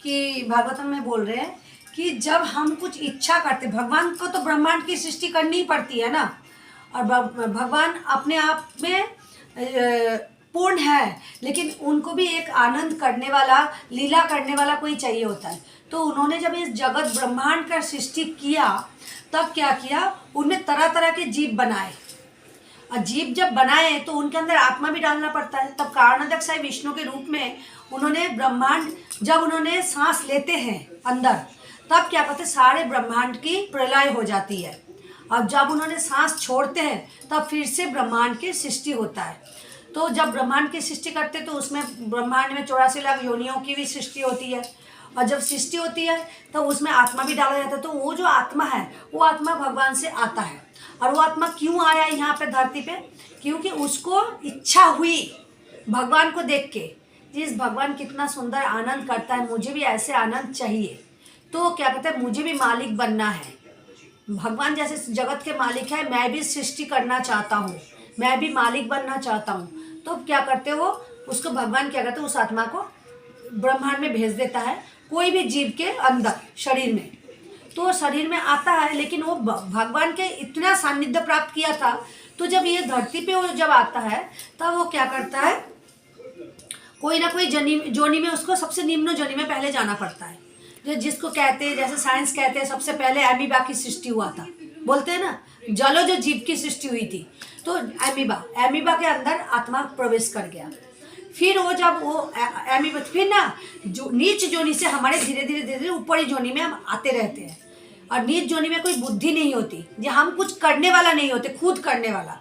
कि भागवतम में बोल रहे हैं कि जब हम कुछ इच्छा करते, भगवान को तो ब्रह्मांड की सृष्टि करनी ही पड़ती है ना, और भगवान अपने आप में पूर्ण है, लेकिन उनको भी एक आनंद करने वाला, लीला करने वाला कोई चाहिए होता है। तो उन्होंने जब इस जगत ब्रह्मांड का सृष्टि किया, तब क्या किया, उनमें तरह तरह के जीव बनाए। और जीव जब बनाए तो उनके अंदर आत्मा भी डालना पड़ता है। तब कारणाध्यक्ष विष्णु के रूप में उन्होंने ब्रह्मांड, जब उन्होंने सांस लेते हैं अंदर, तब क्या कहते, सारे ब्रह्मांड की प्रलय हो जाती है। और जब उन्होंने सांस छोड़ते हैं तब फिर से ब्रह्मांड की सृष्टि होता है। तो जब ब्रह्मांड की सृष्टि करते तो उसमें ब्रह्मांड में 84 लाख योनियों की भी सृष्टि होती है। और जब सृष्टि होती है तो उसमें आत्मा भी डाला जाता है। तो वो जो आत्मा है, वो आत्मा भगवान से आता है। और वो आत्मा क्यों आया यहाँ पे धरती पे? क्योंकि उसको इच्छा हुई भगवान को देख के, जिस भगवान कितना सुंदर आनंद करता है, मुझे भी ऐसे आनंद चाहिए। तो क्या कहते हैं, मुझे भी मालिक बनना है। भगवान जैसे जगत के मालिक है, मैं भी सृष्टि करना चाहता हूँ, मैं भी मालिक बनना चाहता हूँ। तो क्या करते हो, उसको भगवान क्या करते हैं, उस आत्मा को ब्रह्मांड में भेज देता है, कोई भी जीव के अंदर शरीर में। तो शरीर में आता है, लेकिन वो भगवान के इतना सानिध्य प्राप्त किया था। तो जब ये धरती पे वो जब आता है, तब वो क्या करता है, कोई ना कोई जोनी में उसको सबसे निम्न जोनी में पहले जाना पड़ता है। जो जिसको कहते हैं, जैसे साइंस कहते हैं, सबसे पहले एमीबा की सृष्टि हुआ था, बोलते हैं ना, जलो जो जीव की सृष्टि हुई थी। तो एमीबा के अंदर आत्मा प्रवेश कर गया। फिर वो जब वो एमीबा, फिर ना जो नीच जोनी से हमारे धीरे धीरे ऊपरी जोनी में हम आते रहते हैं। और नीच जोनी में कोई बुद्धि नहीं होती, जो हम कुछ करने वाला नहीं होते, खुद करने वाला।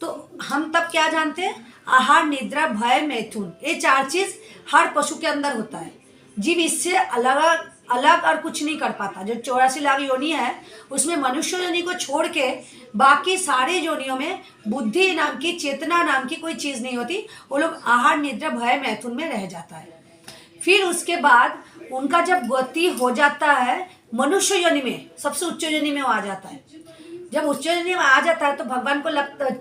तो हम तब क्या जानते हैं, आहार, निद्रा, भय, मैथुन, ये 4 चीज हर पशु के अंदर होता है। जीव इससे अलग और कुछ नहीं कर पाता। जो 84 लाख योनि है, उसमें मनुष्य योनि को छोड़ के बाकी सारे योनियों में बुद्धि नाम की, चेतना नाम की कोई चीज़ नहीं होती। वो लोग आहार, निद्रा, भय, मैथुन में रह जाता है। फिर उसके बाद उनका जब गति हो जाता है मनुष्य योनि में, सबसे उच्च योनि में वो आ जाता है। जब उच्च योनि में आ जाता है तो भगवान को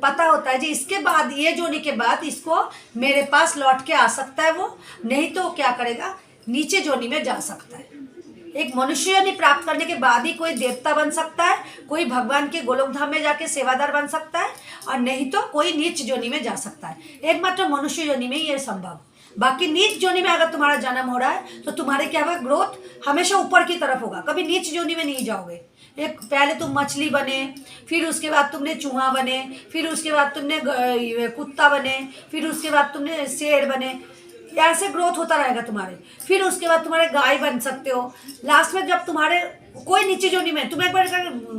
पता होता है जी, इसके बाद, ये जोनी के बाद इसको मेरे पास लौट के आ सकता है वो, नहीं तो क्या करेगा, नीचे जोनी में जा सकता है। एक मनुष्य योनि प्राप्त करने के बाद ही कोई देवता बन सकता है, कोई भगवान के गोलोक धाम में जाके सेवादार बन सकता है, और नहीं तो कोई नीच जोनी में जा सकता है। एकमात्र मनुष्य योनि में ही ये संभव। बाकी नीच जोनी में अगर तुम्हारा जन्म हो रहा है तो तुम्हारे क्या होगा, ग्रोथ हमेशा ऊपर की तरफ होगा, कभी नीच जोनी में नहीं जाओगे। एक पहले तुम मछली बने, फिर उसके बाद तुमने चूहा बने, फिर उसके बाद तुमने कुत्ता बने, फिर उसके बाद तुमने शेर बने, ऐसे ग्रोथ होता रहेगा तुम्हारे। फिर उसके बाद तुम्हारे गाय बन सकते हो। लास्ट में जब तुम्हारे कोई नीची जोनी में, तुम एक बार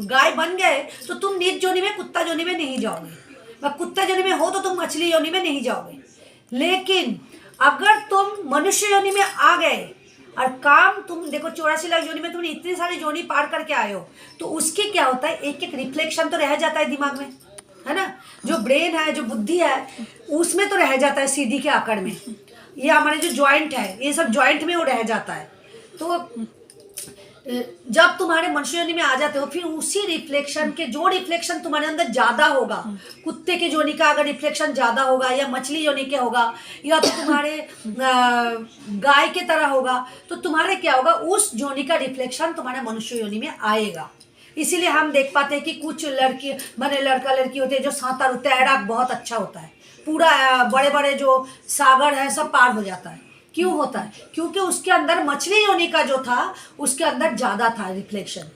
गाय बन गए तो तुम नीच जोनी में, कुत्ता जोनी में नहीं जाओगे। कुत्ता जोनी में हो तो तुम मछली योनि में नहीं जाओगे। लेकिन अगर तुम मनुष्य योनि में आ गए और काम, तुम देखो 84 लाख योनि में तुमने इतनी सारी योनि पार करके आए हो, तो उसके क्या होता है, एक एक रिफ्लेक्शन तो रह जाता है दिमाग में, है ना। जो ब्रेन है, जो बुद्धि है, उसमें तो रह जाता है सीधी के आकार में। ये हमारे जो जॉइंट है, ये सब जॉइंट में वो रह जाता है। तो जब तुम्हारे मनुष्य योनि में आ जाते हो, फिर उसी रिफ्लेक्शन के, जो रिफ्लेक्शन तुम्हारे अंदर ज्यादा होगा, कुत्ते के योनि का अगर रिफ्लेक्शन ज्यादा होगा, या मछली योनि के होगा, या तो तुम्हारे गाय के तरह होगा, तो तुम्हारे क्या होगा, उस योनि का रिफ्लेक्शन तुम्हारे मनुष्य योनि में आएगा। इसीलिए हम देख पाते हैं कि कुछ लड़की बने, लड़का लड़की होते हैं जो साँतार, तैराक बहुत अच्छा होता है, पूरा बड़े बड़े जो सागर है सब पार हो जाता है। क्यों होता है? क्योंकि उसके अंदर मछली योनि का जो था, उसके अंदर ज़्यादा था रिफ्लेक्शन।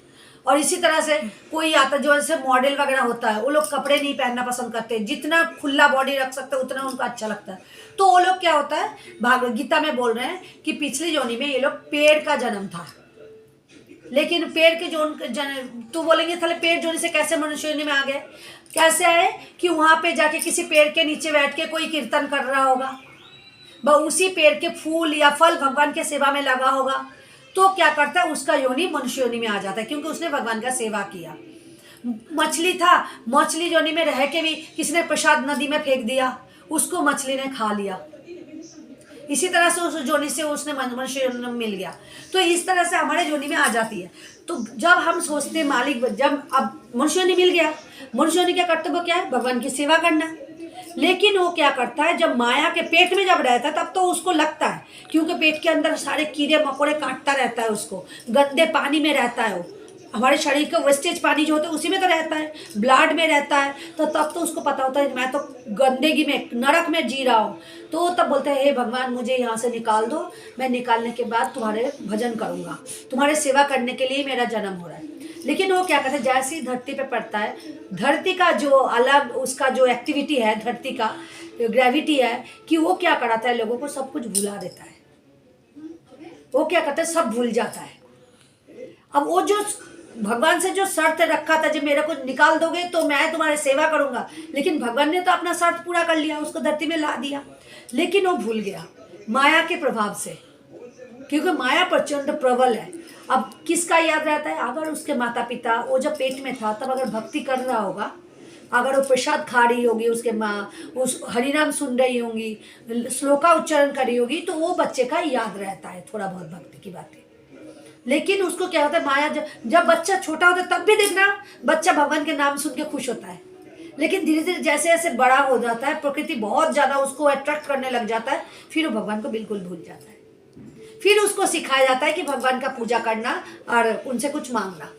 और इसी तरह से कोई आता, जो ऐसे मॉडल वगैरह होता है, वो लोग कपड़े नहीं पहनना पसंद करते, जितना खुला बॉडी रख सकते हैं उतना उनको अच्छा लगता है। तो वो लोग क्या होता है, भागवत गीता में बोल रहे हैं कि पिछली योनि में ये लोग पेड़ का जन्म था। लेकिन पेड़ के तो बोलेंगे थाले पेड़ जोनी से कैसे मनुष्य योनि में आ गए? कैसे आए कि वहाँ पे जाके किसी पेड़ के नीचे बैठ के कोई कीर्तन कर रहा होगा, उसी पेड़ के फूल या फल भगवान के सेवा में लगा होगा, तो क्या करता है, उसका योनि मनुष्य योनि में आ जाता है, क्योंकि उसने भगवान का सेवा किया। मछली था, मछली योनि में रह के भी किसी ने प्रसाद नदी में फेंक दिया, उसको मछली ने खा लिया। इसी तरह से उस जोनी से उसने मनुष्य योनि में मिल गया। तो इस तरह से हमारे जोनी में आ जाती है। तो जब हम सोचते मालिक, जब अब मनुष्य योनि मिल गया, मनुष्य योनि का कर्तव्य क्या है, भगवान की सेवा करना। लेकिन वो क्या करता है, जब माया के पेट में जब रहता है तब तो उसको लगता है, क्योंकि पेट के अंदर सारे कीड़े मकोड़े काटता रहता है उसको, गंदे पानी में रहता है वो, हमारे शरीर का वेस्टेज पानी जो होता है उसी में तो रहता है, ब्लड में रहता है, तो तब तो उसको पता होता है मैं तो गंदगी में नरक में जी रहा हूँ। तो तब बोलते हैं हे भगवान मुझे यहाँ से निकाल दो, मैं निकालने के बाद तुम्हारे भजन करूँगा, तुम्हारे सेवा करने के लिए मेरा जन्म हो रहा है। लेकिन वो क्या कहते हैं, जैसे ही धरती पे पड़ता है, धरती का जो अलग उसका जो एक्टिविटी है, धरती का ग्रेविटी है, कि वो क्या कराता है, लोगों को सब कुछ भुला देता है। वो क्या करता है, सब भूल जाता है। अब वो जो भगवान से जो शर्त रखा था, जब मेरे को निकाल दोगे तो मैं तुम्हारी सेवा करूंगा, लेकिन भगवान ने तो अपना शर्त पूरा कर लिया, उसको धरती में ला दिया, लेकिन वो भूल गया माया के प्रभाव से, क्योंकि माया प्रचंड प्रबल है। अब किसका याद रहता है, अगर उसके माता पिता वो जब पेट में था तब अगर भक्ति कर रहा होगा, अगर वो प्रसाद खा रही होगी, उसके माँ उस हरिनाम सुन रही होंगी, श्लोका उच्चारण कर रही होगी, तो वो बच्चे का याद रहता है थोड़ा बहुत भक्ति की बातें। लेकिन उसको क्या होता है, माया जब बच्चा छोटा होता है तब भी देखना बच्चा भगवान के नाम सुन के खुश होता है, लेकिन धीरे धीरे जैसे जैसे बड़ा हो जाता है, प्रकृति बहुत ज़्यादा उसको अट्रैक्ट करने लग जाता है, फिर वो भगवान को बिल्कुल भूल जाता है। फिर उसको सिखाया जाता है कि भगवान का पूजा करना और उनसे कुछ मांगना,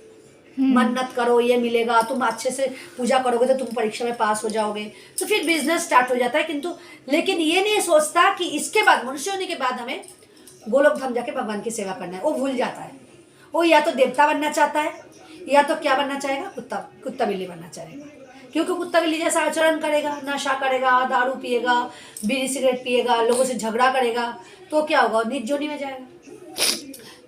मन्नत करो ये मिलेगा, तुम अच्छे से पूजा करोगे तो तुम परीक्षा में पास हो जाओगे, तो फिर बिजनेस स्टार्ट हो जाता है। किंतु लेकिन ये नहीं सोचता कि इसके बाद मनुष्य होने के बाद हमें गोलोक धाम जाके भगवान की सेवा करना है। वो भूल जाता है, वो या तो देवता बनना चाहता है, या तो क्या बनना चाहेगा, कुत्ता बिल्ली बनना चाहेगा, क्योंकि कुत्ता बिल्ली जैसा आचरण करेगा, नशा करेगा, दारू पिएगा, बीड़ी सिगरेट पिएगा, लोगों से झगड़ा करेगा, तो क्या होगा, नीच जोनी में जाएगा।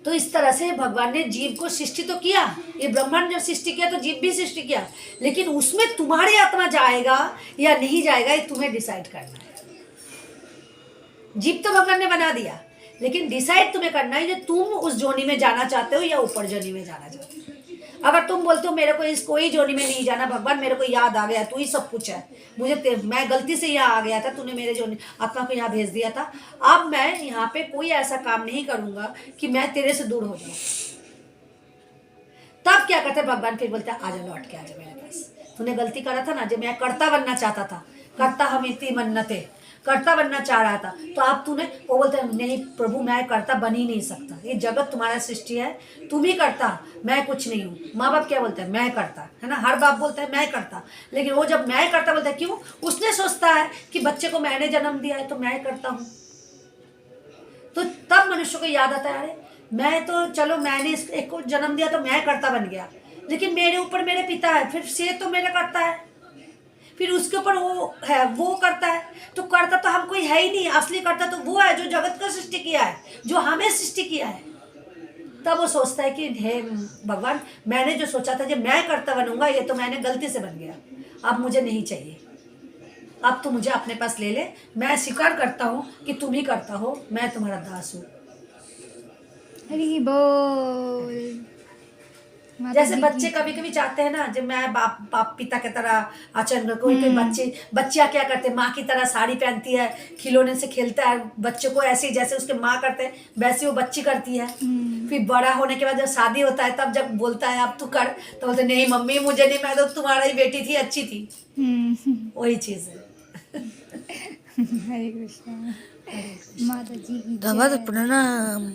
तो इस तरह से भगवान ने जीव को सृष्टि तो किया, ये ब्रह्मांड जब सृष्टि किया तो जीव भी सृष्टि किया, लेकिन उसमें तुम्हारी आत्मा जाएगा या नहीं जाएगा ये तुम्हें डिसाइड करना है। जीव तो भगवान ने बना दिया, लेकिन डिसाइड तुम्हें करना है कि तुम उस जोनी में जाना चाहते हो या ऊपर जोनी में जाना चाहते हो। अगर तुम बोलते हो मेरे को इस कोई जोनी में नहीं जाना, भगवान मेरे को याद आ गया, तू ही सब कुछ है, मैं गलती से यहाँ आ गया था, तूने मेरे जोनी आत्मा को यहाँ भेज दिया था, अब मैं यहाँ पे कोई ऐसा काम नहीं करूँगा कि मैं तेरे से दूर हो जाऊँ। तब क्या करते भगवान, फिर बोलते आजा लौट के आजा मेरे पास, तूने गलती करा था ना, जब मैं कर्ता बनना चाहता था, कर्ता हम इतनी मन्नते, कर्ता बनना चाह रहा था, तो आप तूने, वो बोलते हैं नहीं प्रभु मैं कर्ता बन ही नहीं सकता, ये जगत तुम्हारा सृष्टि है, तुम ही करता, मैं कुछ नहीं हूँ। माँ बाप क्या बोलते हैं, मैं करता, है ना, हर बाप बोलता है मैं करता, लेकिन वो जब मैं करता बोलता है, क्यों, उसने सोचता है कि बच्चे को मैंने जन्म दिया है तो मैं करता हूँ। तो तब मनुष्य को याद आता है, अरे मैं तो चलो मैंने एक को जन्म दिया तो मैं करता बन गया, लेकिन मेरे ऊपर मेरे पिता है, फिर से तो मेरा करता है, फिर उसके ऊपर वो है, वो करता है, तो करता तो हम कोई है ही नहीं, असली करता तो वो है जो जगत का सृष्टि किया है, जो हमें सृष्टि किया है। तब वो सोचता है कि हे भगवान, मैंने जो सोचा था जब मैं करता बनूंगा, ये तो मैंने गलती से बन गया, अब मुझे नहीं चाहिए, अब तो मुझे अपने पास ले ले, मैं स्वीकार करता हूँ कि तुम ही करता हो, मैं तुम्हारा दास हूँ। हरी बोल। जैसे बच्चे कभी कभी चाहते हैं ना, जब मैं बाप पिता की तरह आचरण कर, कोई बच्चियाँ क्या करते हैं, माँ की तरह साड़ी पहनती है, खिलौने से खेलता है, बच्चों को ऐसे जैसे उसके माँ करते हैं वैसे वो बच्ची करती है। फिर बड़ा होने के बाद जब शादी होता है तब जब बोलता है अब तू कर, तो बोलते नहीं मम्मी मुझे नहीं, मैं तो तुम्हारा ही बेटी थी, अच्छी थी। वही चीज़ है। हरे कृष्णा। माता जी की प्रणाम।